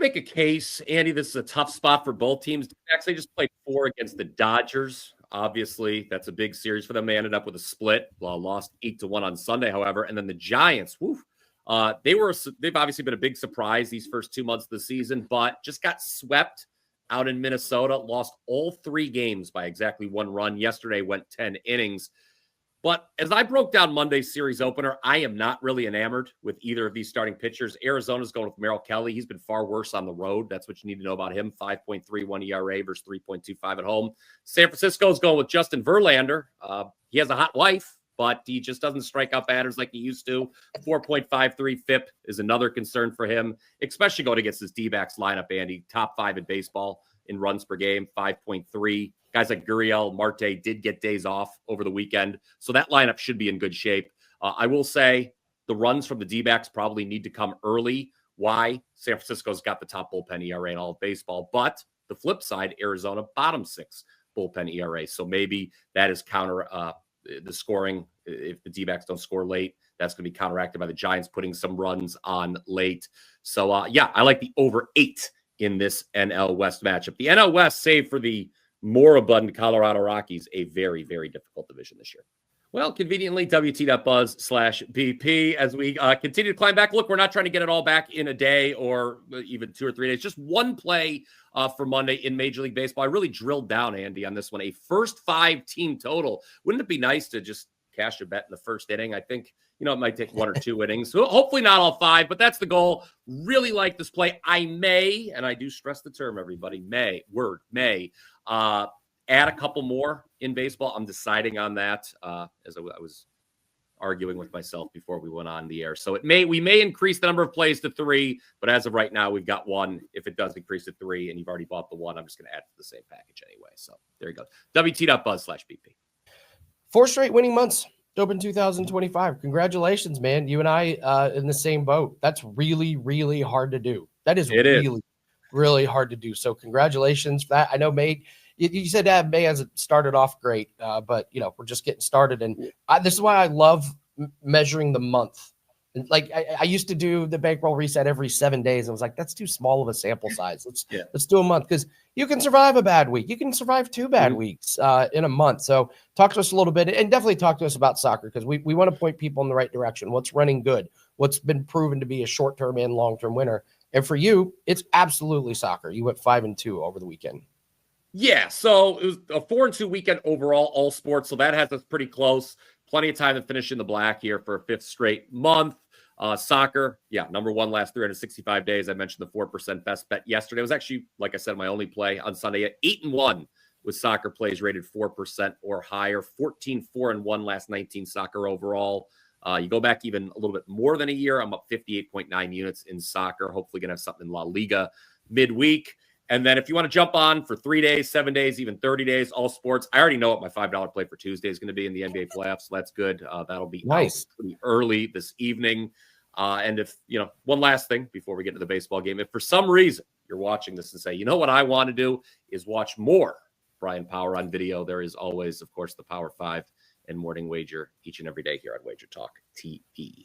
make a case, Andy. This is a tough spot for both teams. Actually, just played 4 against the Dodgers. Obviously, that's a big series for them. They ended up with a split. Lost 8-1 on Sunday, however. And then the Giants, they've obviously been a big surprise these first 2 months of the season, but just got swept out in Minnesota. Lost all 3 games by exactly 1 run. Yesterday went 10 innings. But as I broke down Monday's series opener, I am not really enamored with either of these starting pitchers. Arizona's going with Merrill Kelly. He's been far worse on the road. That's what you need to know about him. 5.31 ERA versus 3.25 at home. San Francisco's going with Justin Verlander. He has a hot wife, but he just doesn't strike out batters like he used to. 4.53 FIP is another concern for him, especially going against his D-backs lineup, Andy. Top 5 in baseball in runs per game, 5.3. Guys like Gurriel, Marte did get days off over the weekend, so that lineup should be in good shape. I will say the runs from the D-backs probably need to come early. Why? San Francisco's got the top bullpen ERA in all of baseball, but the flip side, Arizona, bottom 6 bullpen ERA, so maybe that is counter the scoring. If the D-backs don't score late, that's going to be counteracted by the Giants putting some runs on late. So, I like the over 8 in this NL West matchup. The NL West, save for the moribund Colorado Rockies, a very, very difficult division this year. Well, conveniently, WT.buzz/BP as we continue to climb back. Look, we're not trying to get it all back in a day or even 2 or 3 days. Just one play for Monday in Major League Baseball. I really drilled down, Andy, on this one. A first 5 team total. Wouldn't it be nice to just cash a bet in the first inning? I think, it might take 1 or 2 innings. So hopefully not all 5, but that's the goal. Really like this play. I may, and I do stress the term, everybody, may, add a couple more in baseball. I'm deciding on that as I was arguing with myself before we went on the air. So we may increase the number of plays to 3, but as of right now, we've got 1. If it does increase to 3 and you've already bought the 1, I'm just going to add to the same package anyway. So there you go. WT.buzz/BP. 4 straight winning months. Open 2025. Congratulations, man. You and I in the same boat. That's really, really hard to do. That is really hard to do. So congratulations for that. I know May, you said that May hasn't started off great, but we're just getting started. And this is why I love measuring the month. Like I used to do the bankroll reset every 7 days. I was like, that's too small of a sample size. Let's do a month, because you can survive a bad week. You can survive 2 bad weeks in a month. So talk to us a little bit, and definitely talk to us about soccer, because we want to point people in the right direction. What's running good? What's been proven to be a short-term and long-term winner? And for you, it's absolutely soccer. You went 5-2 over the weekend. Yeah, so it was a 4-2 weekend overall, all sports. So that has us pretty close. Plenty of time to finish in the black here for a 5th straight month. Soccer, number 1 last 365 days. I mentioned the 4% best bet yesterday. It was actually, like I said, my only play on Sunday at 8-1 with soccer plays rated 4% or higher. 14-4-1 last 19 soccer overall. You go back even a little bit more than a year, I'm up 58.9 units in soccer. Hopefully going to have something in La Liga midweek. And then if you want to jump on for 3 days, 7 days, even 30 days, all sports, I already know what my $5 play for Tuesday is going to be in the NBA playoffs. So that's good. That'll be nice. Pretty early this evening. And if, one last thing before we get to the baseball game, if for some reason you're watching this and say, what I want to do is watch more Brian Power on video, there is always, of course, the Power 5 and Morning Wager each and every day here on Wager Talk TV.